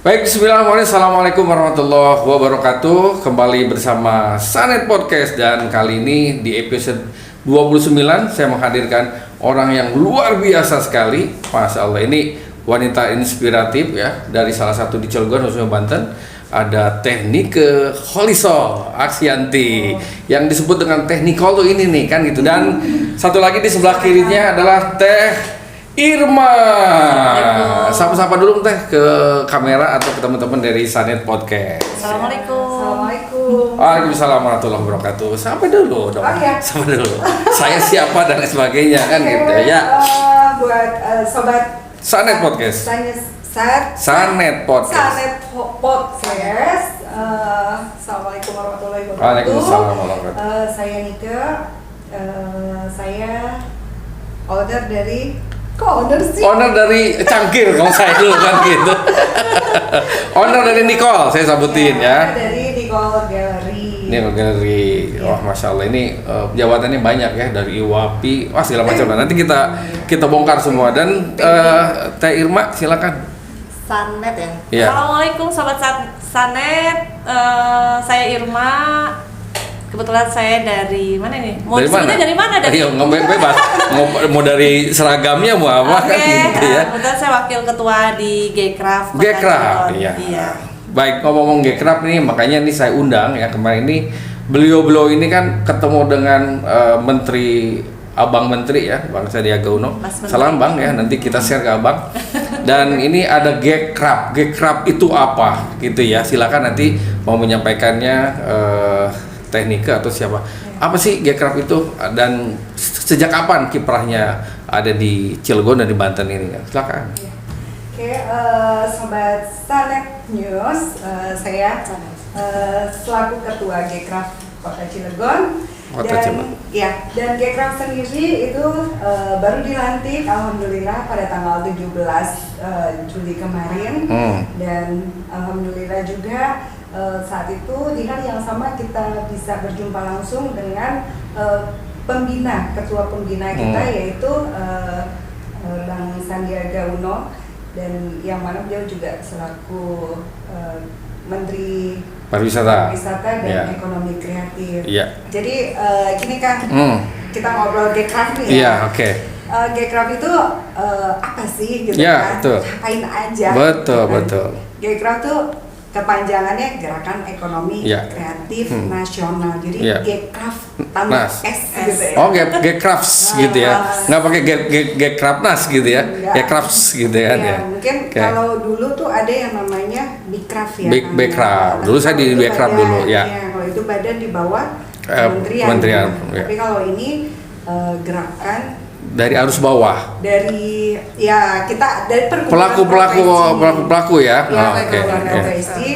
Baik, bismillahirrahmanirrahim. Assalamualaikum warahmatullahi wabarakatuh. Kembali bersama Sanet Podcast. Dan kali ini di episode 29 saya menghadirkan orang yang luar biasa sekali. Masya Allah, ini wanita inspiratif ya, dari salah satu di Cilegon, khususnya Banten. Ada Teknike Holisol Aksianti yang disebut dengan Teknikol tuh ini nih kan gitu. Dan satu lagi di sebelah kirinya adalah Teh Irma. Sapa-sapa dulu Teh ke kamera atau ke teman-teman dari Sanet Podcast. Assalamualaikum. Waalaikumsalam warahmatullahi wabarakatuh. Sapa dulu dong. Sapa dulu. Saya siapa dan sebagainya kan gitu ya. Buat sobat Sanet Podcast. Sanet Podcast. Assalamualaikum warahmatullahi wabarakatuh. Waalaikumsalam warahmatullahi wabarakatuh. Saya Nike. Saya owner dari owner dari Cangkir kalau saya dulu kan gitu. Owner dari Nicole, saya sabutin ya. Dari Nicole Gallery. Nicole Gallery. Wah, masya Allah, ini jabatannya banyak ya, dari IWAPI, wah segala macam. Nanti kita bongkar semua. Dan Teh Irma silakan. Sanet ya. Iya. Assalamualaikum sobat Sanet. Saya Irma. Kebetulan saya dari mana nih? Mau disebutnya dari mana? Iya, bebas. Mau dari seragamnya mau apa kan gitu ya. Kebetulan saya wakil ketua di G-Craft. G-Craft, iya. Baik, ngomong G-Craft nih, makanya ini saya undang ya kemarin ini. Beliau ini kan ketemu dengan Abang Menteri ya, Bang Sandiaga Uno. Salam Bang ya, nanti kita share ke Abang. Dan ini ada G-Craft. G-Craft itu apa gitu ya? Silakan nanti mau menyampaikannya Teknike atau siapa. Apa sih G-Craft itu dan sejak kapan kiprahnya ada di Cilegon dan di Banten ini? Silakan. Oke, sobat Sanet News, saya selaku ketua G-Craft Kota Cilegon. Dan G-Craft sendiri itu baru dilantik alhamdulillah pada tanggal 17 Juli kemarin. Dan alhamdulillah juga saat itu di hari yang sama kita bisa berjumpa langsung dengan ketua pembina kita yaitu Bang Sandiaga Uno, dan yang mana beliau juga selaku Menteri Pariwisata dan Ekonomi Kreatif. Jadi gini kan, kita ngobrol G-Craft nih ya. G-Craft itu apa sih gitu kan? Ngapain aja? Betul. G-Craft tuh kepanjangannya Gerakan Ekonomi Kreatif Nasional. Jadi G-Craft tambah S gitu ya. Oh, G-Crafts gitu ya. Nggak pakai G-Crafts gitu ya. G-Crafts gitu kan ya. Mungkin kalau dulu tuh ada yang namanya Bicraft ya. Bicraft. Dulu saya di Bicraft dulu ya. Kalau itu badan di bawah Kementerian. Tapi kalau ini gerakan dari arus bawah. Dari pelaku ya.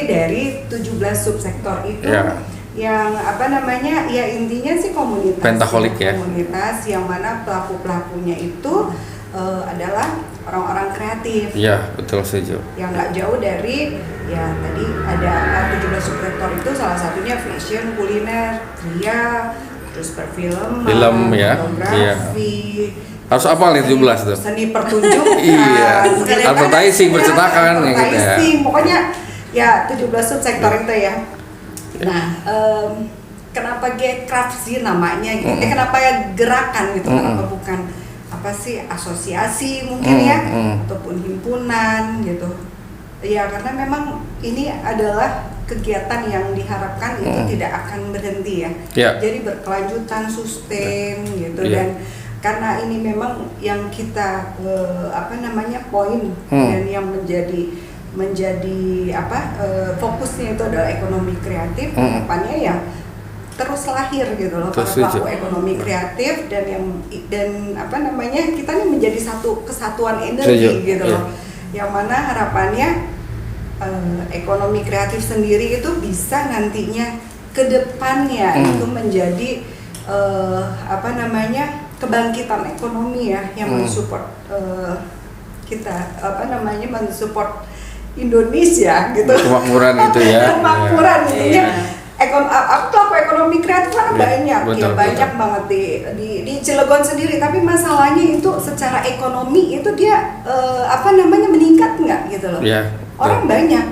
Dari 17 subsektor itu. Yang ya intinya sih komunitas. Pentaholik ya. Komunitas yang mana pelaku-pelakunya itu adalah orang-orang kreatif. Iya, betul setuju. Yang nggak jauh dari tadi ada 17 subsektor itu, salah satunya fashion, kuliner, kria, terus perfilman, fotografi. Harus apa nih 17 tuh? Seni pertunjukan. Advertising, percetakan gitu ya. Pokoknya 17 subsektor itu ya. Nah, kenapa G-Craft sih namanya gitu? Kenapa gerakan gitu? Kenapa bukan asosiasi mungkin ataupun himpunan gitu? Ya karena memang ini adalah kegiatan yang diharapkan itu tidak akan berhenti ya. Jadi berkelanjutan, sustain gitu. Dan karena ini memang yang kita poin dan yang menjadi fokusnya itu adalah ekonomi kreatif. Depannya ya terus lahir gitu loh para pelaku ekonomi kreatif, dan kita nih menjadi satu kesatuan energi gitu loh. Yang mana harapannya ekonomi kreatif sendiri itu bisa nantinya ke depannya itu menjadi kebangkitan ekonomi yang mensupport kita mensupport Indonesia gitu. Kemakmuran itu ya. Kemakmuran intinya. Pelaku ekonomi kreatif kan banyak, banyak banget di Cilegon sendiri. Tapi masalahnya itu secara ekonomi itu dia meningkat nggak gitu loh. Orang banyak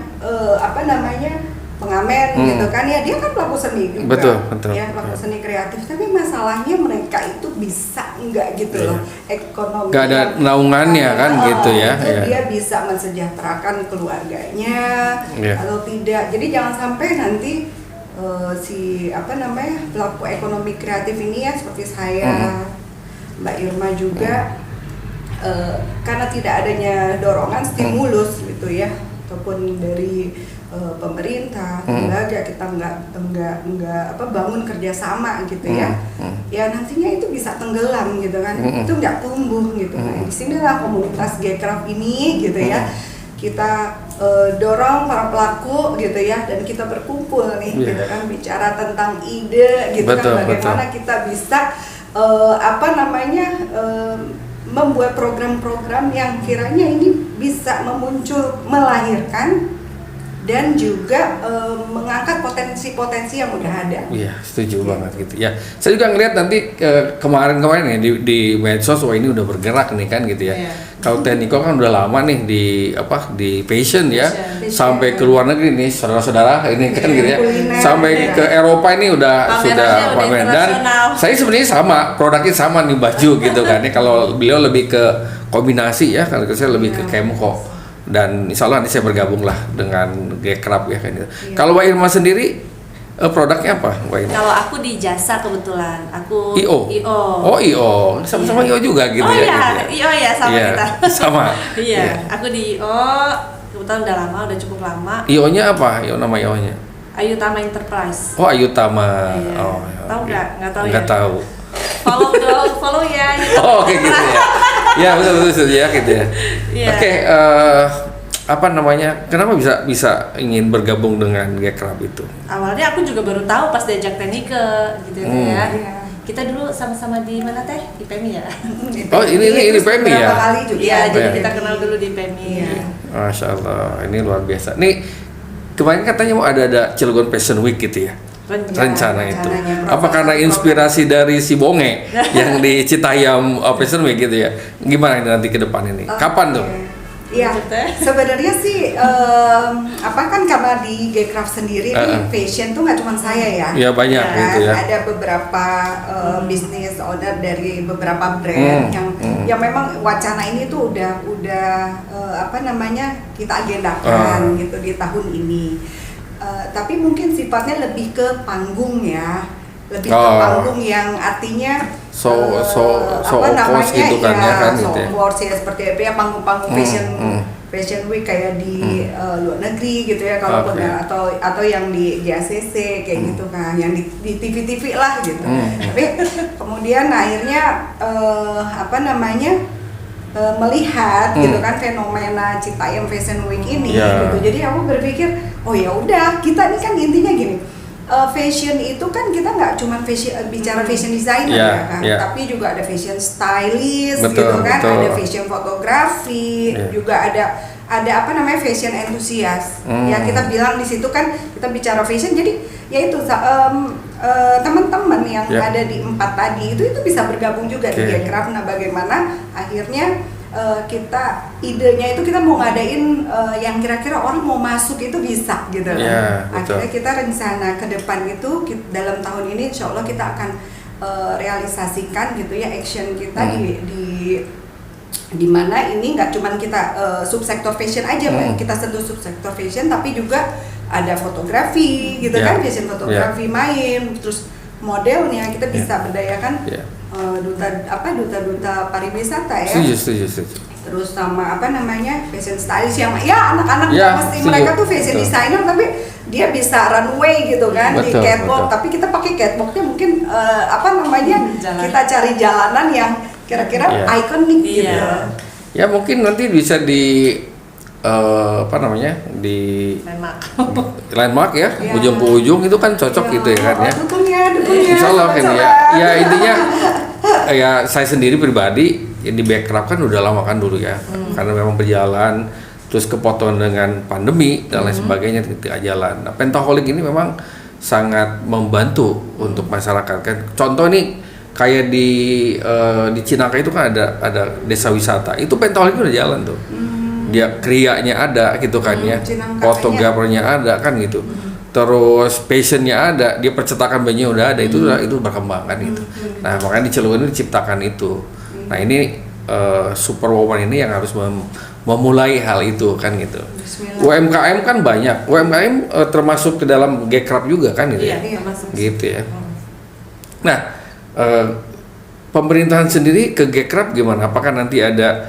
apa namanya pengamen gitu kan ya, dia kan pelaku seni juga, betul. Ya pelaku seni kreatif, tapi masalahnya mereka itu bisa enggak gitu loh ekonomi, nggak ada naungannya kan gitu ya, dia bisa mensejahterakan keluarganya atau tidak. Jadi jangan sampai nanti si apa namanya pelaku ekonomi kreatif ini ya seperti saya, Mbak Irma juga, karena tidak adanya dorongan stimulus gitu ya, ataupun dari pemerintah, lembaga, kita nggak apa bangun kerjasama gitu ya, ya nantinya itu bisa tenggelam gitu kan, itu nggak tumbuh gitu. Nah, disinilah komunitas Gcraft ini gitu ya, kita dorong para pelaku gitu ya, dan kita berkumpul nih gitu kan, bicara tentang ide gitu kan, bagaimana kita bisa apa namanya membuat program-program yang kiranya ini bisa melahirkan dan juga mengangkat potensi-potensi yang udah ada. Iya, setuju banget gitu. Ya, saya juga ngeliat nanti kemarin-kemarin ya di medsos, wah ini udah bergerak nih kan gitu ya. Kalau Teh Niko kan udah lama nih di fashion ya, sampai ke luar negeri nih saudara-saudara ini kan gitu ya, sampai ke Eropa ini sudah pamer. Dan saya sebenarnya sama, produknya sama nih, baju gitu kan. Kalau beliau lebih ke kombinasi ya, kalau saya lebih ke Kemko. Dan insya Allah nanti saya bergabung lah dengan Gcraft ya kan gitu. Kalau Mbak Irma sendiri produknya apa Mbak Irma? Kalau aku di jasa kebetulan, aku IO. Oh IO, sama-sama IO juga gitu ya. Gitu. IO ya sama kita. Sama. Iya, aku di IO kebetulan udah lama, udah cukup lama. IO-nya apa? IO nama IO-nya? Ayutama Enterprise. Oh Ayutama. Iya. Oh. Tahu nggak? Nggak tahu ya. Nggak tahu. Follow ya. Oh kayak gitu ya. Ya betul ya gitu ya. Oke, apa namanya? Kenapa bisa ingin bergabung dengan Gcraft itu? Awalnya aku juga baru tahu pas diajak Teh Nike gitu ya. Kita dulu sama-sama di mana Teh? Di PMI ya. Oh ini PMI ya. Iya, jadi kita kenal dulu di PMI. Masya Allah, ini luar biasa. Nih kemarin katanya mau ada Cilegon Fashion Week gitu ya. Rencana itu. Apa karena inspirasi dari si Bonge yang di Citayam Fashion Week gitu ya? Gimana ini nanti ke depan ini? Kapan tuh? Iya, sebenarnya sih apa kan karena di Gcraft sendiri nih fashion tuh nggak cuma saya ya. Iya banyak gitu ya. Ada beberapa business owner dari beberapa brand yang memang wacana ini tuh udah apa namanya kita agendakan gitu di tahun ini. Tapi mungkin sifatnya lebih ke panggung ya, lebih ke panggung yang artinya apa namanya gitu kan ya kan gitu ya. Ya seperti apa ya, panggung-panggung fashion week kayak di luar negeri gitu ya, kalaupun atau yang di GACC kayak gitu kan, yang di TV-TV lah gitu. Tapi kemudian akhirnya apa namanya melihat gitu kan fenomena Citayam Fashion Week ini gitu. Jadi aku berpikir, oh ya udah, kita ini kan intinya gini, fashion itu kan kita nggak cuma bicara fashion designer ya kan, tapi juga ada fashion stylist gitu kan, ada fashion fotografi, juga ada apa namanya fashion enthusiast. Ya kita bilang di situ kan kita bicara fashion, jadi yaitu teman-teman yang ada di 4 tadi itu bisa bergabung juga di Gcraft. Nah bagaimana akhirnya kita idenya itu kita mau ngadain yang kira-kira orang mau masuk itu bisa gitu loh. Akhirnya kita rencana ke depan itu dalam tahun ini insya Allah kita akan realisasikan gitu ya action kita di mana ini nggak cuman kita subsektor fashion aja, kita sentuh subsektor fashion, tapi juga ada fotografi gitu kan, fashion fotografi main, terus modelnya kita bisa berdayakan duta pariwisata ya. Setuju. Terus sama apa namanya fashion stylist yang anak-anak pasti mereka tuh fashion designer tapi dia bisa runway gitu kan di catwalk, tapi kita pakai catwalknya mungkin apa namanya kita cari jalanan yang kira-kira ikonik gitu. Ya mungkin nanti bisa di apa namanya di landmark ya, ujung ke ujung itu kan cocok gitu ya kan ya. Dukungnya. Insya Allah kan ya. Ya intinya ya saya sendiri pribadi di Gcraft kan udah lama kan dulu ya, karena memang berjalan terus kepotong dengan pandemi dan lain sebagainya tidak jalan. Nah, Pentaholic ini memang sangat membantu untuk masyarakat kan. Contoh nih kayak di Cinangka itu kan ada desa wisata, itu Pentaholic udah jalan tuh. dia krianya ada gitu kan ya, fotografernya ada kan gitu, terus passionnya ada, dia percetakan bajunya udah ada, itu berkembang kan gitu. Nah makanya di Cilegon itu diciptakan itu. Nah ini Superwoman ini yang harus memulai hal itu kan gitu. UMKM kan banyak, UMKM termasuk ke dalam Gcraft juga kan gitu ya, gitu ya. Nah pemerintahan sendiri ke Gcraft gimana? Apakah nanti ada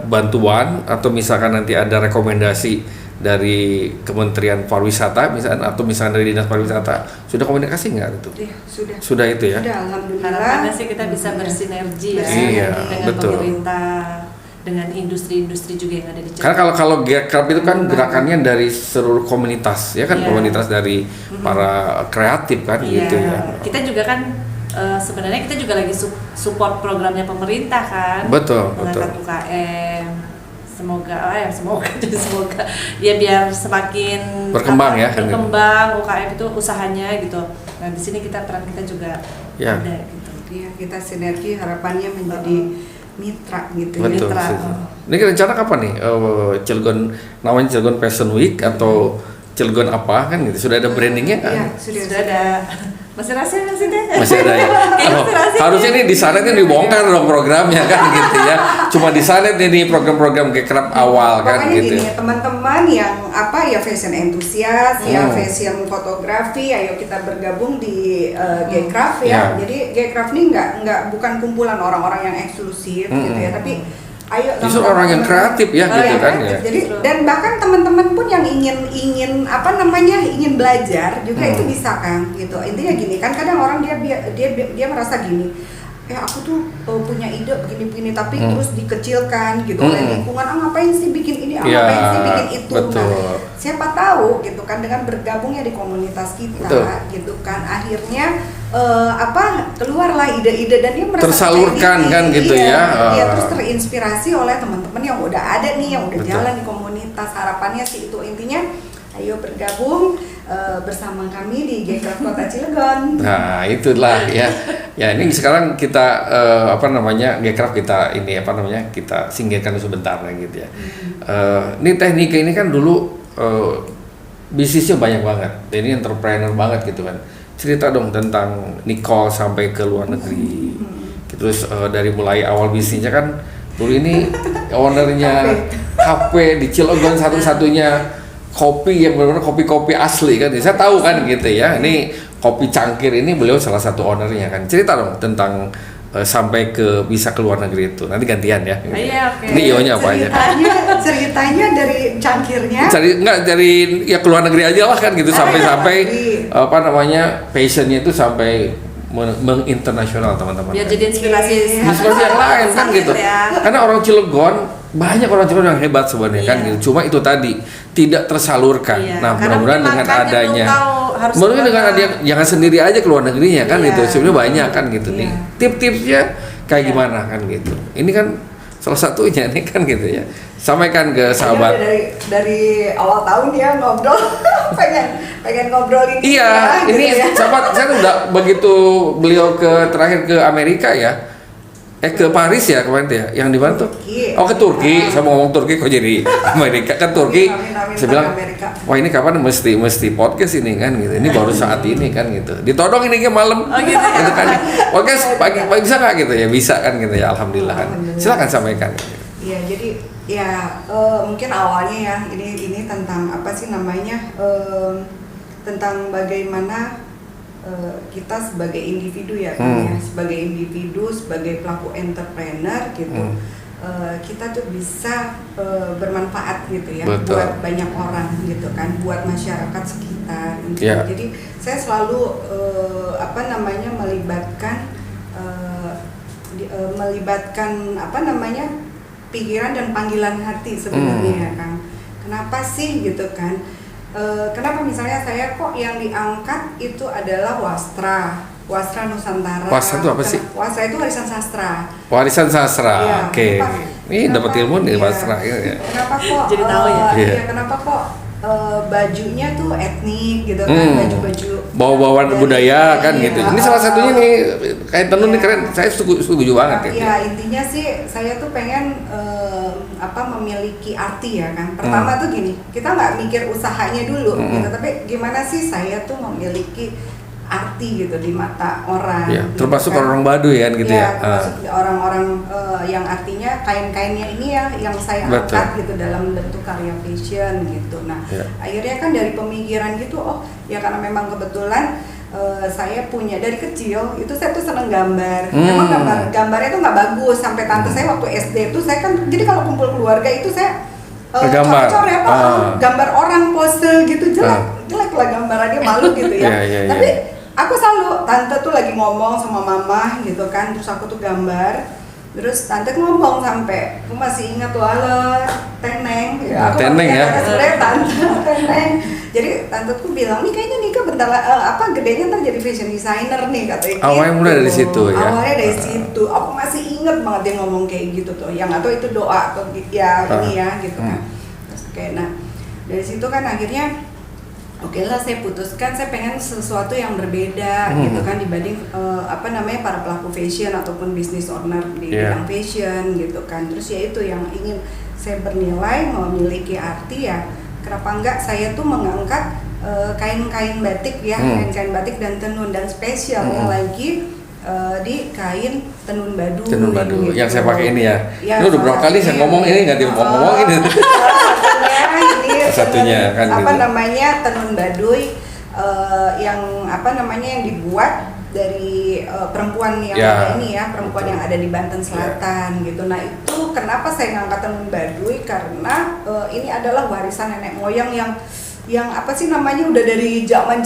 bantuan atau misalkan nanti ada rekomendasi dari Kementerian Pariwisata misalnya, atau misalnya dari Dinas Pariwisata, sudah komunikasi nggak itu? Iya, sudah itu ya. Sudah, alhamdulillah. Harapannya sih kita bisa bersinergi ya, iya, dengan betul. pemerintah, dengan industri-industri juga yang ada di Cilegon. Karena kalau Gcraft itu kan gerakannya dari seluruh komunitas ya kan, komunitas dari para kreatif kan gitu ya. Kita juga kan sebenarnya kita juga lagi support programnya pemerintah kan, mengangkat UKM. Semoga ya biar semakin berkembang berkembang UKM itu usahanya gitu. Nah di sini peran kita juga ada gitu. Iya, kita sinergi, harapannya menjadi mitra gitu. Betul. Mitra. Ini rencana kapan nih Cilegon, namanya Cilegon Fashion Week atau Cilegon apa kan gitu? Sudah ada brandingnya kan? Iya, sudah ada. Masih rahasia nggak sih deh? Masih ada ya. Harusnya nih di Sanet ini dibongkar dong programnya kan gitu ya. Cuma di Sanet ini program-program Gcraft awal kan gitu. Gini, teman-teman yang fashion entusias, ya fashion fotografi, ayo kita bergabung di Gcraft ya. Jadi Gcraft ini bukan kumpulan orang-orang yang eksklusif gitu ya, tapi ayo justru orang yang kreatif ya gitu kan ya. Jadi dan bahkan teman-teman pun yang ingin belajar juga itu bisa kan gitu. Intinya gini kan, kadang orang dia merasa gini, aku tuh punya ide begini-begini tapi terus dikecilkan gitu oleh lingkungan, ngapain sih bikin ini, ngapain sih bikin itu. Betul. Nah, siapa tahu gitu kan dengan bergabungnya di komunitas kita gitu kan, akhirnya keluarlah ide-ide dan dia merasa tersalurkan kan gitu Dia terus terinspirasi oleh teman-teman yang udah ada nih, yang udah jalan di komunitas. Harapannya sih itu, intinya ayo bergabung bersama kami di Gcraft Kota Cilegon. Nah itulah ya. Ya ini sekarang kita Gcraft kita singkirkan sebentar lah gitu ya. Ini teknik ini kan dulu bisnisnya banyak banget. Ini entrepreneur banget gitu kan. Cerita dong tentang Nicole sampai ke luar negeri. Terus dari mulai awal bisnisnya kan dulu ini ownernya kafe di Cilegon, satu-satunya kopi yang benar-benar kopi asli kan. Saya tahu kan gitu ya. Ini kopi cangkir ini beliau salah satu ownernya kan. Cerita dong tentang sampai bisa ke luar negeri itu. Nanti gantian ya. Iya, oke. Ini ionya apa aja? Ceritanya dari cangkirnya. Dari ke luar negeri aja lah kan gitu, sampai passionnya itu sampai menginternasional teman-teman. Biar jadi inspirasi yang lain kan gitu. Ya. Karena orang Cilegon banyak orang Cilegon yang hebat sebenarnya kan gitu. Cuma itu tadi tidak tersalurkan. Nah, mudah-mudahan dengan adanya jangan sendiri aja ke luar negerinya kan gitu. Sebenarnya banyak kan gitu nih. Tip-tipsnya kayak gimana kan gitu. Ini kan salah satunya nih kan gitu ya. Sampaikan ke sahabat. Dari awal tahun ya ngobrol pengen ngobrolin. Iya, ini gitu ya. Sahabat saya udah begitu beliau terakhir ke Amerika ya. Ke Paris ya kemarin tuh ya, yang di mana tuh? Oh ke Turki, saya mau ngomong Turki kok jadi Amerika. Kan Turki, saya bilang, wah ini kapan mesti podcast ini kan gitu. Ini baru saat ini kan gitu. Ditodong ini ke malam, gitu kan. Podcast pagi bisa nggak gitu ya? Bisa kan gitu ya, alhamdulillah kan. Silakan sampaikan. Iya, jadi mungkin awalnya ya ini tentang tentang bagaimana kita sebagai individu ya kan ya, sebagai individu, sebagai pelaku entrepreneur gitu, kita tuh bisa bermanfaat gitu ya. Betul. Buat banyak orang gitu kan, buat masyarakat sekitar gitu. Jadi saya selalu melibatkan pikiran dan panggilan hati sebenarnya kan. Kenapa sih gitu kan? Kenapa misalnya saya kok yang diangkat itu adalah Wastra Nusantara. Wastra itu apa sih? Wastra itu warisan sastra. Warisan sastra. Ya, Oke. Ini dapat ilmu nih Wastra ya. Kenapa kok? Jadi tahu ya. Kenapa kok bajunya tuh etnik gitu kan, baju-baju bawa-bawa budaya kan gitu. Ini salah satunya nih kain tenun nih keren. Saya setuju banget ya. Ya intinya sih saya tuh pengen memiliki arti ya kan. Pertama tuh gini, kita nggak mikir usahanya dulu gitu, tapi gimana sih saya tuh memiliki arti gitu di mata orang. Ya, gitu termasuk kan. orang Baduy kan gitu ya. Termasuk orang-orang yang artinya kain-kainnya ini ya yang saya angkat gitu dalam bentuk karya fashion gitu. Nah, akhirnya kan dari pemikiran gitu, ya karena memang kebetulan saya punya dari kecil itu saya tuh seneng gambar. Memang gambarnya tuh nggak bagus sampai tante saya waktu SD itu saya kan jadi kalau kumpul keluarga itu saya coret gambar orang pose gitu jelek lah gambarannya, malu gitu ya. Tapi aku selalu tante tuh lagi ngomong sama mama gitu kan, terus aku tuh gambar, terus tante ngomong sampai aku masih ingat tuh Teneng ya, aku Teneng ya sebenarnya tante Teneng. Jadi tante tuh bilang nih kayaknya Nika bentar gedenya ntar jadi fashion designer nih katanya. Awalnya mulai dari situ ya. Awalnya dari situ. Aku masih inget banget dia ngomong kayak gitu tuh. Yang atau itu doa atau ya ini ya gitu kan. Terus kayak nah dari situ kan akhirnya oke lah saya putuskan saya pengen sesuatu yang berbeda gitu kan dibanding para pelaku fashion ataupun business owner di bidang fashion gitu kan. Terus ya itu yang ingin saya bernilai memiliki arti ya. Kenapa enggak saya tuh mengangkat kain-kain batik ya, kain-kain batik dan tenun dan spesialnya lagi di kain tenun Baduy. Tenun Baduy gitu. yang saya pakai ini ya. Ini udah berapa kali saya ngomong ini nggak ngomong ini. Satunya kan tenun Baduy yang dibuat dari perempuan yang ada ini ya, perempuan yang ada di Banten Selatan gitu. Nah itu kenapa saya ngangkat tenun Baduy karena ini adalah warisan nenek moyang yang udah dari zaman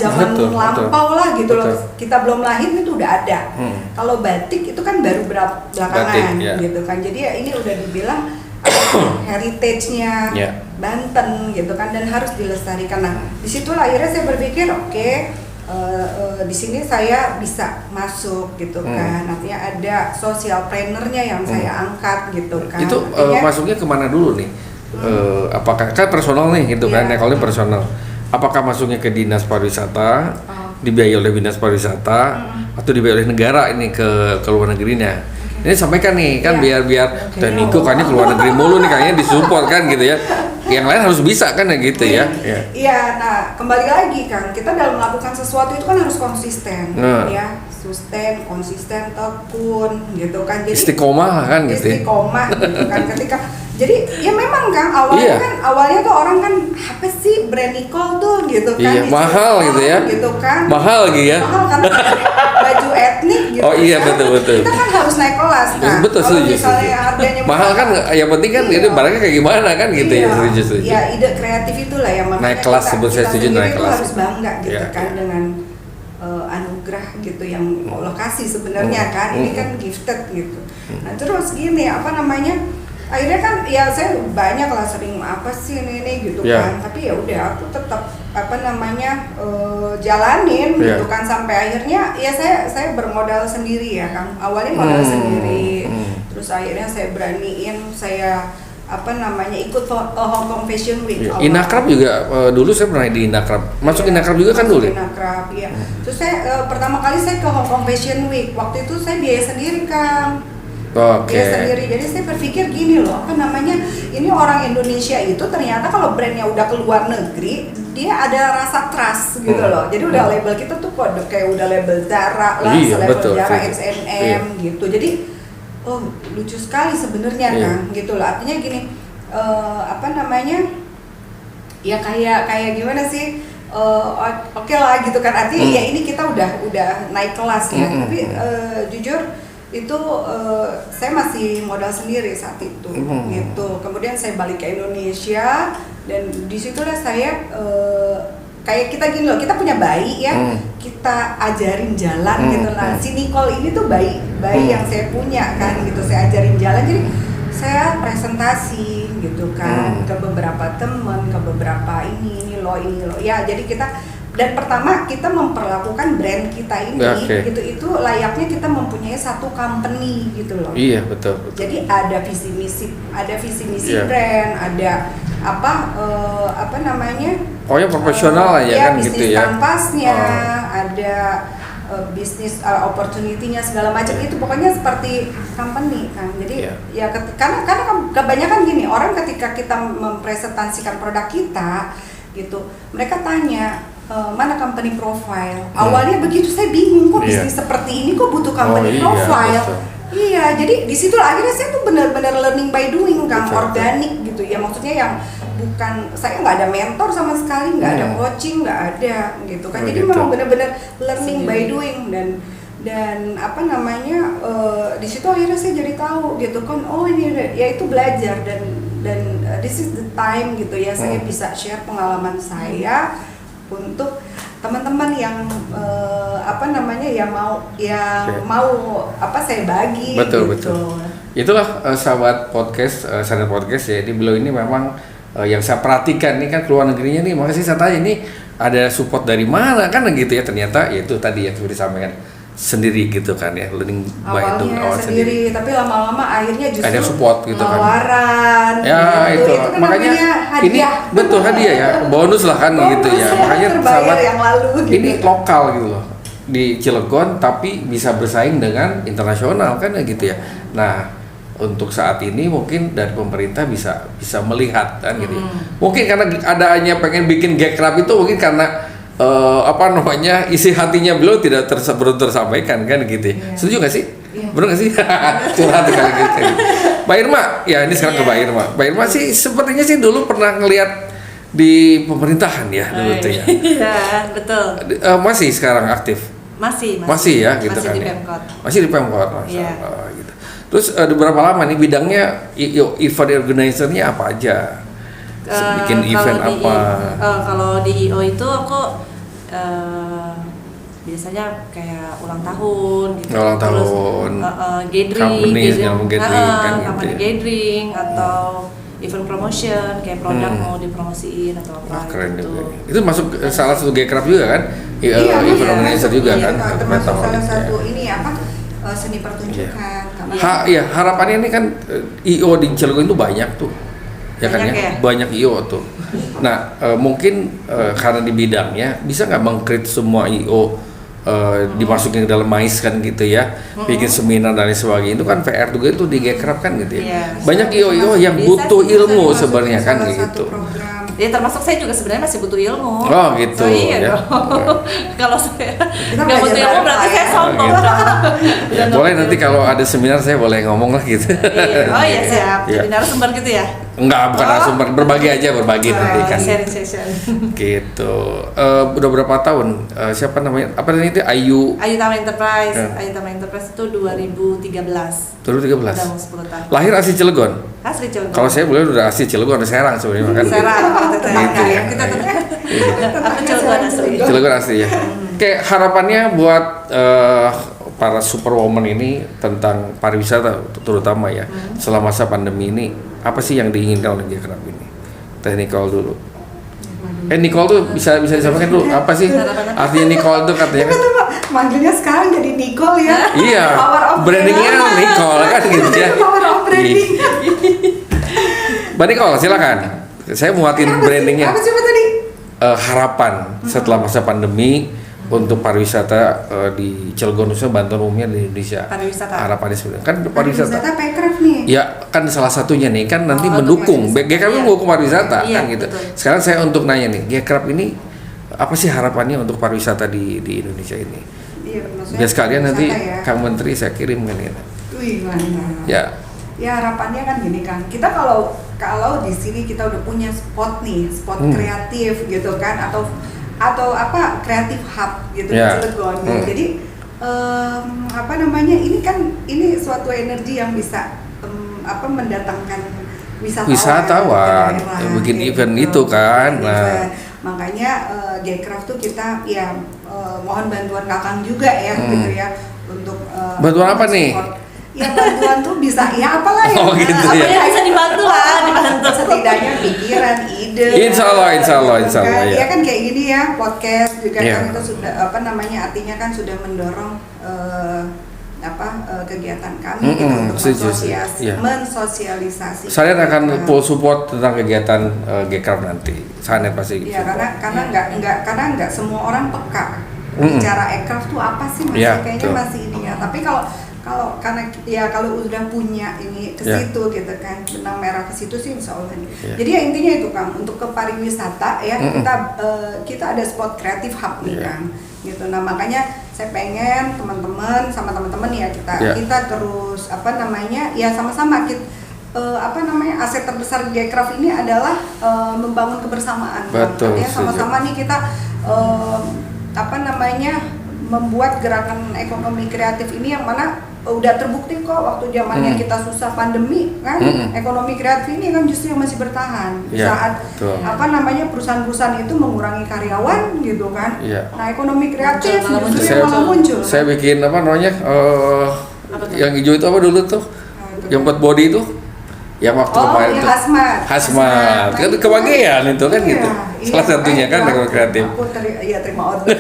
lampau lah gitu loh. Kita belum lahir itu udah ada. Kalau batik itu kan baru belakangan gitu kan. Jadi ya ini udah dibilang heritage-nya Banten gitu kan dan harus dilestarikan. Nah disitulah akhirnya saya berpikir di sini saya bisa masuk gitu kan. Artinya ada social planner-nya yang saya angkat gitu kan. Itu masuknya kemana dulu nih? Apakah kan personal nih gitu kan? Kalau personal, apakah masuknya ke dinas pariwisata, dibiayai oleh dinas pariwisata, atau dibiayai oleh negara ini ke luar negerinya? Ini sampaikan nih kan biar Niko kayaknya ke luar negeri mulu nih kayaknya disupport kan gitu ya. Yang lain harus bisa kan ya gitu ya. Iya, nah kembali lagi kan kita dalam melakukan sesuatu itu kan harus konsisten ya. Sustain, konsisten, tekun gitu kan. Jadi istiqomah kan gitu. Istiqomah gitu kan ketika jadi ya memang kan awalnya tuh orang kan apa sih brand Nicole tuh gitu kan. Iya, mahal gitu ya. Gitu kan. Mahal gitu ya. Mahal kan baju etnik gitu. Oh iya kan. betul. Kita kan harus naik kelas kan. Betul setuju. Misalnya harganya mahal kan yang penting kan itu barangnya kayak gimana kan gitu ya setuju. Ya ide kreatif itulah yang makanya naik kelas sebut saya setuju naik kelas. Harus bangga gitu kan dengan anugerah gitu yang Allah kasih sebenarnya kan. Ini kan gifted gitu. Nah terus gini akhirnya kan ya saya banyak lah sering apa sih ini gitu kan, tapi ya udah aku tetap jalanin gitu kan sampai akhirnya ya saya bermodal sendiri ya kan, awalnya modal sendiri, terus akhirnya saya beraniin saya ikut Hong Kong Fashion Week. Inakrab juga dulu saya pernah di Inakrab. Masuk Inakrab juga kan dulu. Inakrab ya. Terus saya pertama kali saya ke Hong Kong Fashion Week. Waktu itu saya biaya sendiri Kang. Biaya sendiri. Jadi saya berpikir gini loh, ini orang Indonesia itu ternyata kalau brandnya udah ke luar negeri, dia ada rasa trust gitu loh. Jadi udah label kita tuh kode kayak udah label Zara lah, label Zara H&M gitu. Jadi lucu sekali sebenarnya kan gitu loh. Artinya gini, ya kayak gimana sih? Oke lah gitu kan. Artinya ya ini kita udah naik kelas ya. Tapi jujur itu saya masih modal sendiri saat itu gitu. Kemudian saya balik ke Indonesia dan disitulah saya kayak kita gini loh, kita punya bayi ya, kita ajarin jalan gitu lah. Si Nicole ini tuh bayi yang saya punya kan gitu, saya ajarin jalan. Jadi saya presentasi gitu kan ke beberapa teman, ke beberapa ini loh ya. Jadi kita dan pertama kita memperlakukan brand kita ini gitu, itu layaknya kita mempunyai satu company gitu loh. Iya betul. Jadi ada visi misi brand, ada apa namanya? Pokoknya profesional lah ya kan gitu ya. Bisnis kanvasnya, ada bisnis opportunity-nya segala macam itu pokoknya seperti company kan. Jadi ya karena kebanyakan gini, orang ketika kita mempresentasikan produk kita gitu, mereka tanya mana company profile. Awalnya begitu saya bingung kok bisnis seperti ini kok butuh company profile. Iya, jadi di situ akhirnya saya tuh benar-benar learning by doing kan, organik gitu ya. Maksudnya yang bukan, saya nggak ada mentor sama sekali, nggak ada coaching, nggak ada gitu kan. Jadi memang benar-benar learning by doing dan apa namanya di situ akhirnya saya jadi tahu gitu kan, oh ini ya itu belajar dan this is the time gitu ya, saya bisa share pengalaman saya untuk teman-teman yang apa namanya mau apa saya bagi. Betul. Itulah sahabat podcast, Sanet Podcast ya. Di beliau ini memang yang saya perhatikan ini kan keluar negerinya nih, makanya saya tanya ini ada support dari mana kan gitu ya. Ternyata ya itu tadi yang sudah disampaikan sendiri gitu kan ya, learning by doing. Awalnya sendiri, tapi lama-lama akhirnya justru ada support gitu kan. Tawaran. Ya itu kan makanya hadiah. Ini betul hadiah ya, bonus lah kan gitu ya. Makanya sahabat yang lalu, gitu. Ini lokal gitu loh di Cilegon tapi bisa bersaing dengan internasional kan ya gitu ya. Nah untuk saat ini mungkin dari pemerintah bisa melihat kan gitu. Mungkin karena adanya pengen bikin Gekraf itu mungkin karena apa namanya isi hatinya beliau tidak tersampaikan kan gitu ya. Setuju nggak sih? Benar nggak sih? Curhat kali gitu. Mbak Irma, ya ini sekarang ke Mbak Irma. Mbak Irma sih sepertinya sih dulu pernah ngelihat di pemerintahan ya dulu tuh ya. Iya betul. Masih sekarang aktif? Masih ya gitu kan ya. Masih di Pemkot. Gitu. Terus berapa lama nih bidangnya event organizer-nya apa aja? Bikin event apa? Kalau di IO itu aku biasanya kayak ulang tahun gitu. Terus gathering kan gitu. Gathering atau event promotion kayak produk mau dipromosiin atau apa keren gitu. Juga. Itu masuk salah satu Gekraf juga kan? Event organizer juga kan? Termasuk salah satu ini apa? Seni pertunjukan. Harapannya ini kan IO di Cilegon itu banyak tuh. Ya kan ya? Banyak IO tuh. Nah, mungkin karena di bidangnya bisa nggak meng-create semua IO dimasukin ke dalam MAIS kan gitu ya, bikin seminar dan lain sebagainya. Itu kan PR juga itu di Gekraf kan gitu ya. Banyak IO yang butuh ilmu sebenarnya kan gitu. Ya termasuk saya juga sebenarnya masih butuh ilmu. Oh gitu. Iya dong. Kalau saya nggak butuh ilmu berarti saya sombong. Ya, boleh nanti kalau ada seminar saya boleh ngomong lah gitu. Oh iya siap. Jadi narasumber gitu ya? Enggak, bukan narasumber, berbagi nanti kan. Sharing. Gitu. Udah berapa tahun? Siapa namanya? Apa namanya itu? Ayu Tama Enterprise. Ayu Tama Enterprise itu 2013. 2013. Udah mau 10 tahun. Lahir asli Cilegon. Asli Cilegon. Kalau saya boleh udah asli Cilegon, ada Serang sebenarnya kan. Serang. Gitu ya. Kita aku Cilegon asli. Cilegon asli ya. Kayak harapannya buat para superwoman ini tentang pariwisata terutama ya selama masa pandemi ini, apa sih yang diinginkan oleh Gekraf ini? Teh Nicole dulu. Nicole tuh bisa disampaikan dulu apa sih artinya Nicole tuh katanya kan? Manggilnya sekarang jadi Nicole ya. Iya. Brandingnya Nicole kan gitu ya. Power of branding. Mbak Nicole silakan. Saya muatin brandingnya. Apa sih tadi? Harapan setelah masa pandemi untuk pariwisata di Cilegon khususnya Banten umumnya di Indonesia. Pariwisata. Harapannya sebenarnya kan pariwisata. Gekraf nih. Ya kan salah satunya nih kan nanti mendukung. Gekraf mendukung pariwisata kan gitu. Betul. Sekarang saya untuk nanya nih, Gekraf ini apa sih harapannya untuk pariwisata di Indonesia ini? Iya, biar sekalian nanti Kang Menteri saya kirim kan ya. Wih, mantap. Ya harapannya kan gini kan, kita kalau di sini kita udah punya spot kreatif gitu kan, atau apa kreatif hub gitu di Cilegon gitu. Jadi apa namanya ini suatu energi yang bisa mendatangkan wisatawan bikin event itu kan. Nah, makanya Gekraf tuh kita ya mohon bantuan Kakang juga ya gitu ya untuk bantuan apa nih? Ya bantuan tuh bisa ya apalah ya. Oh gitu ya. Apa bisa dibantu lah, dibantu setidaknya pikiran, ide. Insya Allah ya. Ya kan kayak gini ya, podcast juga kan itu sudah artinya kan sudah mendorong kegiatan kami gitu, untuk mensosialisasi. Saya akan full support tentang kegiatan Gcraft nanti. Saya pasti. Ya, karena nggak semua orang peka bicara aircraft tuh apa sih, kayaknya masih ini ya. Tapi kalau udah punya ini ke situ gitu kan, benang merah ke situ sih insya Allah. Jadi ya intinya itu Kang, untuk ke pariwisata ya kita ada spot kreatif hub nih Kang gitu. Nah makanya saya pengen teman-teman ya kita terus sama-sama aset terbesar Gcraft ini adalah membangun kebersamaan. Betul. Artinya sama-sama nih kita membuat gerakan ekonomi kreatif ini yang mana udah terbukti kok waktu zamannya kita susah pandemi kan, ekonomi kreatif ini kan justru yang masih bertahan saat perusahaan-perusahaan itu mengurangi karyawan gitu kan. Nah ekonomi kreatif justru yang malah muncul. Saya bikin yang hijau itu apa dulu tuh, yang buat body itu, yang waktu kemarin itu hazmat kan kebagian itu kan gitu. Salah satunya kan ekonomi kreatif. Aku terima order.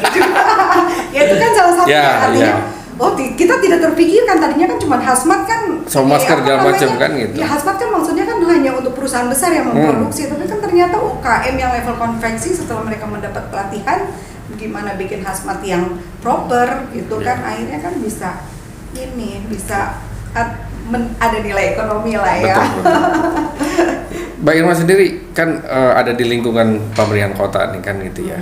Ya itu kan salah satu artinya. Kita tidak terpikirkan tadinya kan cuma hazmat kan sama masker segala macam kan gitu. Ya hazmat kan maksudnya kan hanya untuk perusahaan besar yang memproduksi, tapi kan ternyata UKM yang level konveksi setelah mereka mendapat pelatihan gimana bikin hazmat yang proper gitu kan, akhirnya kan bisa ada nilai ekonomi lah ya. Betul. Mbak Irma sendiri kan ada di lingkungan pemerintahan kota nih kan gitu ya.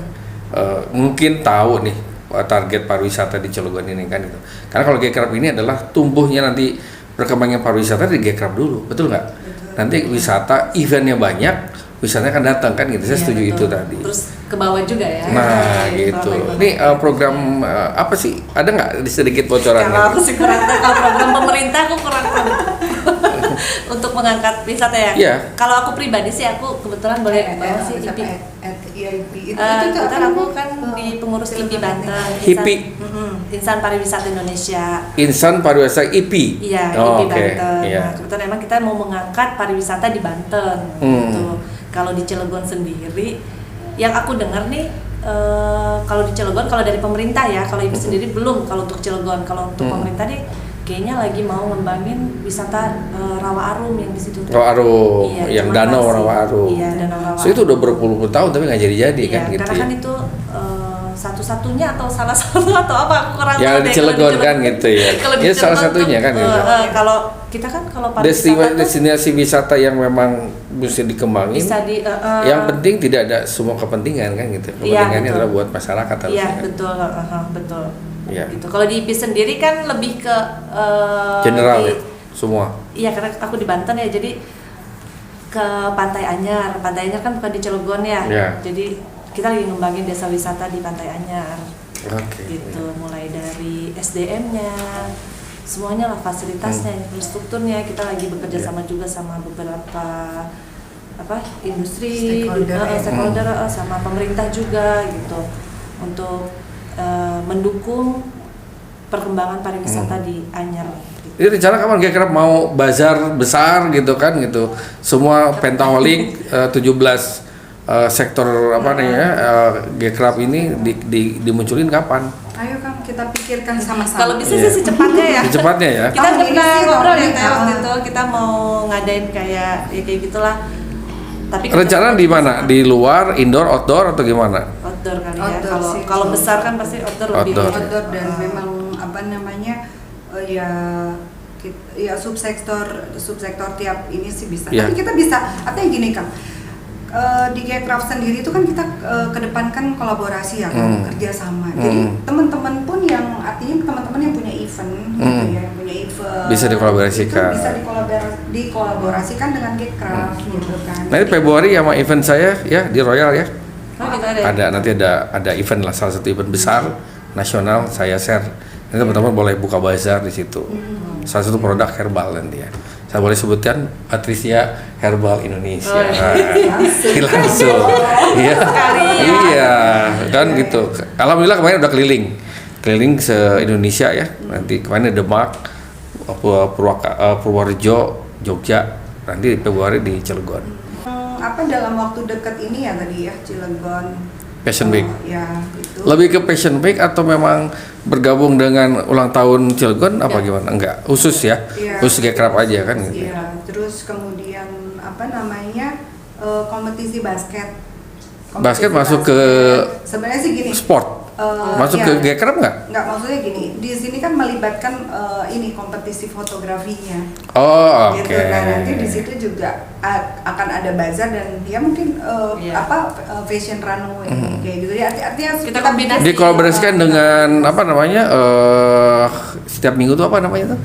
Mungkin tahu nih target pariwisata di Cilegon ini kan gitu. Karena kalau Gcraft ini adalah tumbuhnya nanti perkembangan pariwisata di Gcraft dulu, betul nggak? Nanti wisata eventnya banyak, wisatanya akan datang kan gitu. Saya setuju itu tadi. Terus ke bawah juga ya. Nah gitu. Ini program apa sih? Ada nggak sedikit bocoran? Kalau aku sih kurang tahu, kalau program pemerintah aku kurang tahu. Untuk mengangkat wisata ya. Kalau aku pribadi sih aku kebetulan boleh bawa sih IPI. Kebetulan aku kan di pengurus IPI Banten. Insan Pariwisata Indonesia. Insan Pariwisata IPI. Iya, IPI Banten. Nah, kebetulan memang kita mau mengangkat pariwisata di Banten. Gitu. Kalau di Cilegon sendiri, yang aku dengar nih, kalau di Cilegon, kalau dari pemerintah ya, kalau IPI sendiri belum. Kalau untuk Cilegon, kalau untuk pemerintah nih, kayaknya lagi mau ngembangin wisata Rawa Arum yang di situ. Rawa Arum, yang danau Rawa Arum. Iya, danau Rawa Arum. So itu udah berpuluh-puluh tahun tapi nggak jadi-jadi kan gitu. Karena kan itu satu-satunya atau salah satu atau apa aku kurang tahu. Ya di Cilegon kan gitu ya. Ya salah satunya kan gitu. Kalau kita kan kalau destinasi wisata yang memang mesti dikembangin. Bisa yang penting tidak ada semua kepentingan kan gitu. Kepentingannya adalah buat masyarakat harusnya. Iya, betul. Ya. Gitu. Kalau di IPI sendiri kan lebih ke general semua. Iya, karena aku di Banten ya, jadi ke Pantai Anyar. Pantai Anyar kan bukan di Cilegon ya. Jadi kita lagi ngembangin desa wisata di Pantai Anyar. Gitu, mulai dari SDM-nya, semuanya lah, fasilitasnya, infrastrukturnya. Kita lagi bekerja sama juga sama beberapa industri, stakeholder, sama pemerintah juga gitu, untuk mendukung perkembangan pariwisata di Anyar. Ini rencana kapan Gcraft mau bazar besar gitu kan gitu. Semua pentaholic 17 sektor Gcraft ini dimunculin kapan? Ayo Kang, kita pikirkan sama-sama. Kalau bisa sih secepatnya ya. Secepatnya ya. Kita pernah ngobrol ya waktu itu, kita mau ngadain kayak gitulah. Tapi rencana di mana? Di luar, indoor, outdoor atau gimana? Outdoor kali ya. Kalau besar kan pasti outdoor lebih. Outdoor dan memang subsektor tiap ini sih bisa. Tapi kita bisa, artinya gini Kang. Di Gcraft sendiri itu kan kita kedepankan kolaborasi ya, kerjasama. Jadi teman-teman pun yang punya event gitu ya, yang punya event bisa dikolaborasikan. Bisa dikolaborasikan dengan Gcraft gitu kan. Nanti Februari sama event saya ya di Royal ya. Nanti ada event lah, salah satu event besar nasional saya share. Nanti teman-teman boleh buka bazar di situ. Salah satu produk herbal nanti ya. Saya boleh sebutkan Patricia Herbal Indonesia. Langsung. Iya, kan gitu. Alhamdulillah kemarin udah keliling se-Indonesia ya. Nanti kemarin Demak, Purworejo, Jogja. Nanti Februari di Cilegon. Dalam waktu dekat ini ya tadi ya, Cilegon, Fashion Week. Ya, gitu. Lebih ke Fashion Week atau memang bergabung dengan ulang tahun Cilegon apa gimana? Enggak, khusus ya. Khusus Gekrab aja kan gitu. Iya, terus kemudian kompetisi basket. Basket masuk ke sebenarnya sih gini. Sport. Masuk ke Gekrab nggak? Nggak, maksudnya gini, di sini kan melibatkan ini kompetisi fotografinya. Oh, oke. Gitu. Nah, nanti di situ juga akan ada bazar dan dia mungkin fashion runway kayak gitu. Ya, artinya kita kombinasi. Dikolaborasikan dengan apa namanya? Setiap minggu tuh apa namanya tuh?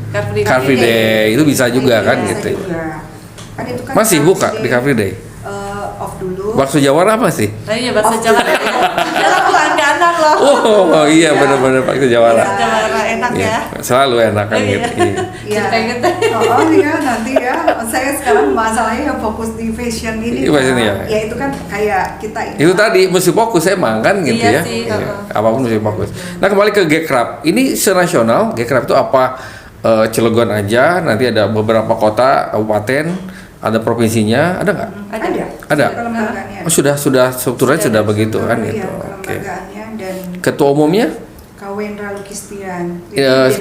Car Free Day. Itu bisa juga kan gitu. Kan itu kan masih buka di Car Free Day? Off dulu. Bakso Jawara apa sih? Iya, bakso Jawara. Jalan langganan loh. Oh iya, benar-benar bakso Jawara. Bakso Jawara enak ya. Selalu enak kan gitu. Iya. Oh iya, nanti ya. Saya sekarang masalahnya yang fokus di fashion ini. Fashion ya. Ya itu kan kayak kita itu tadi mesti fokus emang kan gitu iya ya. Sih, apapun mesti fokus. Nah, kembali ke Gekrab. Ini senasional. Gekrab itu apa? Cilegon aja, nanti ada beberapa kota, kabupaten, ada provinsinya, ada nggak? Ada. Oh, sudah strukturnya sudah begitu kan gitu. Oke. Dan Ketua umumnya? Kawendra Lukistian.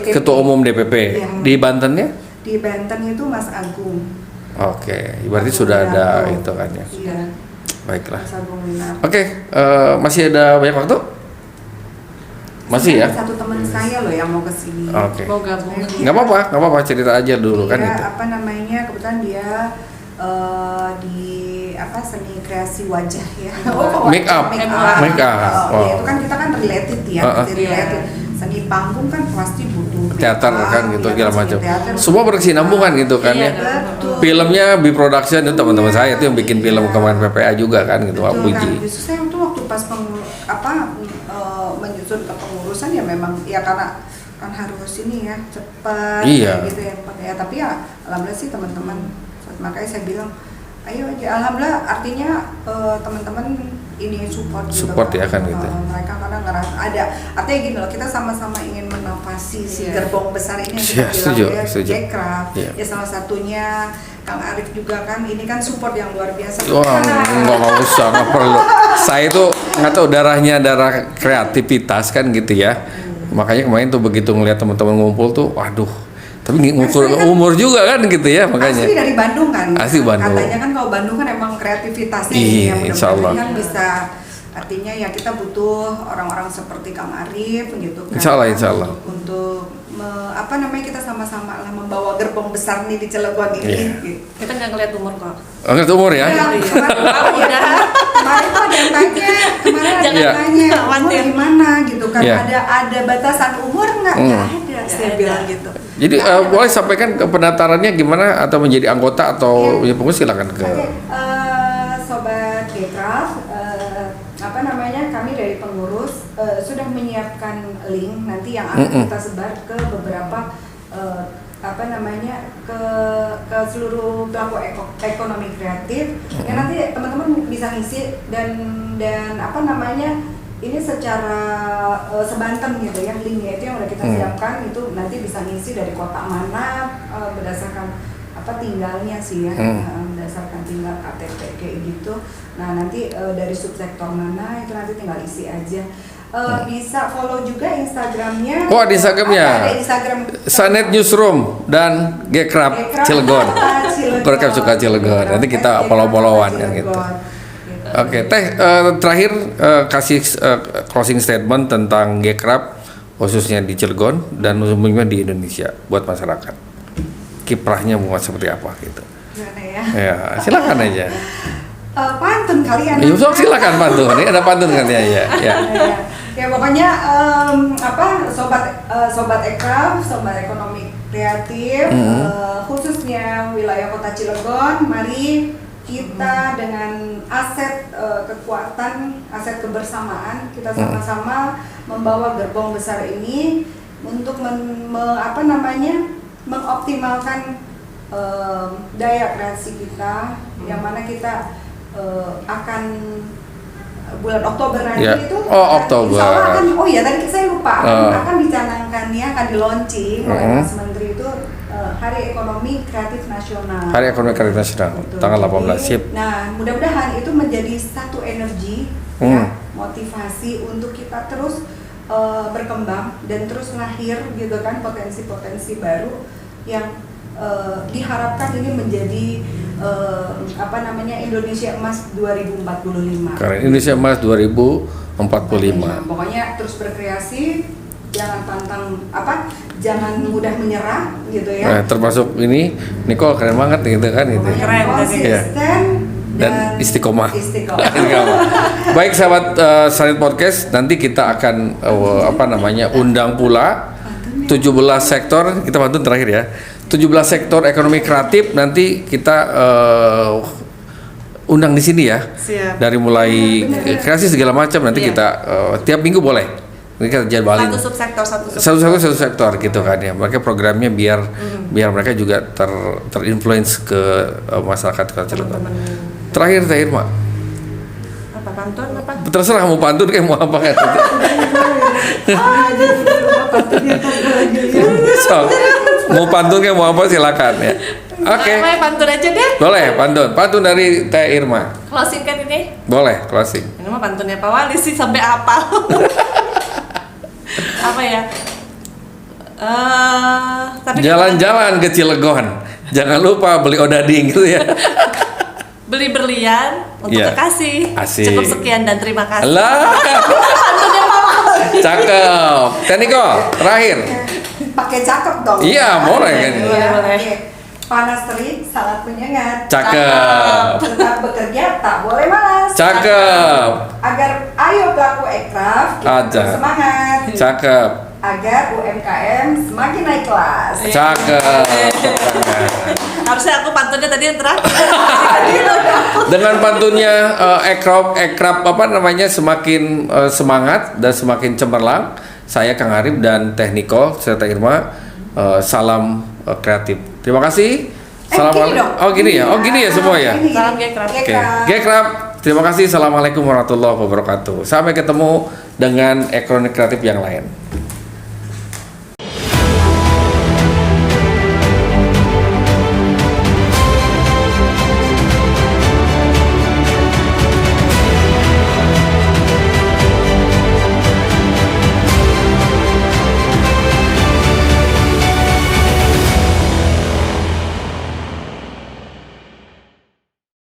Ketua umum DPP. Ya. Di Bantennya? Di Banten itu Mas Agung. Oke, berarti sudah ada itu kan ya. Iya. Baiklah. Oke, masih ada banyak waktu? Masih ya? Satu teman saya loh yang mau kesini. Oke. Mau gabung. Nggak apa-apa, cerita aja dulu kan itu. Kebetulan dia di seni kreasi wajah ya. Make up. Ya, itu kan kita kan related ya, related. Seni panggung kan pasti butuh teater kan gitu segala macam. Semua berkesinambungan gitu kan ya. Betul. Filmnya B Production itu teman-teman saya itu yang bikin film kemarin PPA juga kan gitu, Pak Puji. Justru saya itu waktu pas menyusun ke pengurusan ya memang ya karena kan harus ini ya cepat gitu ya. Tapi ya alhamdulillah sih teman-teman, makanya saya bilang ayo aja, alhamdulillah artinya teman-teman ini support ya kan gitu. Mereka karena ngerasa ada artinya gini loh, kita sama-sama ingin menafasi si gerbong besar ini yang kita bilang ya Gekrab. Ya salah satunya Kang Arif juga kan, ini kan support yang luar biasa. Wah, nggak usah, nggak perlu. Saya tuh nggak tahu darah kreativitas kan gitu ya. Makanya kemarin tuh begitu ngeliat teman-teman ngumpul tuh, waduh. Tapi ngukur umur juga kan gitu ya makanya. Asli dari Bandung kan. Asli Bandung. Katanya kan kalau Bandung kan emang kreativitasnya iya, insya Allah. Kan bisa, artinya ya kita butuh orang-orang seperti Kang Arif gitu kan. Insya Allah. Untuk kita sama-sama lah membawa gerbong besar nih di Cilegon ini. Iya. Gitu. Kita nggak ngeliat umur kok. Ngeliat umur ya? Kemarin tuh ada yang tanya, umur gimana gitu kan? Ada batasan umur nggak? Nggak ada. Saya bilang gitu. Jadi boleh sampaikan ke pendaftarannya gimana atau menjadi anggota atau punya pengurus, silakan ke. Sobat Gekrab, kami dari pengurus sudah menyiapkan link nanti yang akan kita sebar ke beberapa ke seluruh pelaku ekonomi kreatif. Ya nanti teman-teman bisa ngisi dan ini secara sebanten gitu ya, linknya itu yang udah kita siapkan, itu nanti bisa ngisi dari kota mana berdasarkan tinggalnya sih ya, berdasarkan tinggal KTP kayak gitu. Nah nanti dari subsektor mana itu nanti tinggal isi aja. Bisa follow juga Instagramnya. Oh, ada Instagramnya. Ada Instagram Sanet Newsroom dan Gekrab Cilegon. Gekrab suka Cilegon. Nanti kita follow-followan kan gitu. Oke, Teh, terakhir kasih closing statement tentang Gekrab khususnya di Cilegon dan umumnya di Indonesia buat masyarakat. Kiprahnya buat seperti apa gitu. Gimana ya? Ya, silakan aja. Pantun kalian. Ya, silakan pantun. Ini ada pantun kan ya. Ya pokoknya sobat Gekrab, sobat ekonomi kreatif, khususnya wilayah Kota Cilegon, mari kita dengan aset kekuatan, aset kebersamaan, kita sama-sama membawa gerbong besar ini untuk mengoptimalkan daya kreasi kita, yang mana kita akan bulan Oktober nanti itu Oktober. Insya Allah akan, tadi saya lupa akan dicanangkan ya, akan di launching oleh Mas Menteri itu Hari Ekonomi Kreatif Nasional. Hari Ekonomi Kreatif Nasional, tanggal 18. Sip. Nah, mudah-mudahan itu menjadi satu energi ya, motivasi untuk kita terus berkembang dan terus lahir gitu kan potensi-potensi baru yang diharapkan ini menjadi Indonesia Emas 2045. Keren, Indonesia Emas 2045. Pokoknya terus berkreasi, jangan mudah menyerah gitu ya. Nah, termasuk ini Nicole keren banget gitu kan gitu. Keren, konsisten dan istiqomah. Baik sahabat Sanet Podcast, nanti kita akan undang pula 17 sektor, kita pantun terakhir ya. 17 sektor ekonomi kreatif nanti kita undang di sini ya. Siap. Dari mulai kreasi segala macam nanti kita tiap minggu boleh. Ini kita jadwalin. Satu sektor gitu kan ya. Mereka programnya biar mereka juga terinfluence ke masyarakat Cilegon. Terakhir Mak. Apa pantun apa? Terserah mau pantun kayak mau apa kan. Mau pantun kayak mau apa silakan ya. Oke. Pantun aja deh. Boleh pantun dari Teh Irma. Closing kan ini? Boleh closing. Ini mah pantunnya Pak Wali sih sampai apal. Apa ya? Jalan-jalan ke Cilegon. Jangan lupa beli odading gitu ya. Beli berlian untuk kekasih. Asik. Cukup sekian dan terima kasih. Lah. Cakep. Teh Nicole, terakhir. Pakai cakep dong. Iya, boleh kan. Iya, boleh. Panas terik, sangat menyengat. Cakep. Tetap bekerja, tak boleh malas. Cakep. Agar ayo pelaku ekraf, Aja. semangat. Cakep. Agar UMKM semakin naik kelas. Cakep. Harusnya aku pantunnya tadi yang terakhir. Dengan pantunnya ekraf semakin semangat dan semakin cemerlang. Saya Kang Arif dan Teh Nicole serta Irma, salam kreatif. Terima kasih. Gini ya semua ya. Salam Gekraf. Oke, Gekraf. Terima kasih. Assalamualaikum warahmatullahi wabarakatuh. Sampai ketemu dengan ekonomi kreatif yang lain.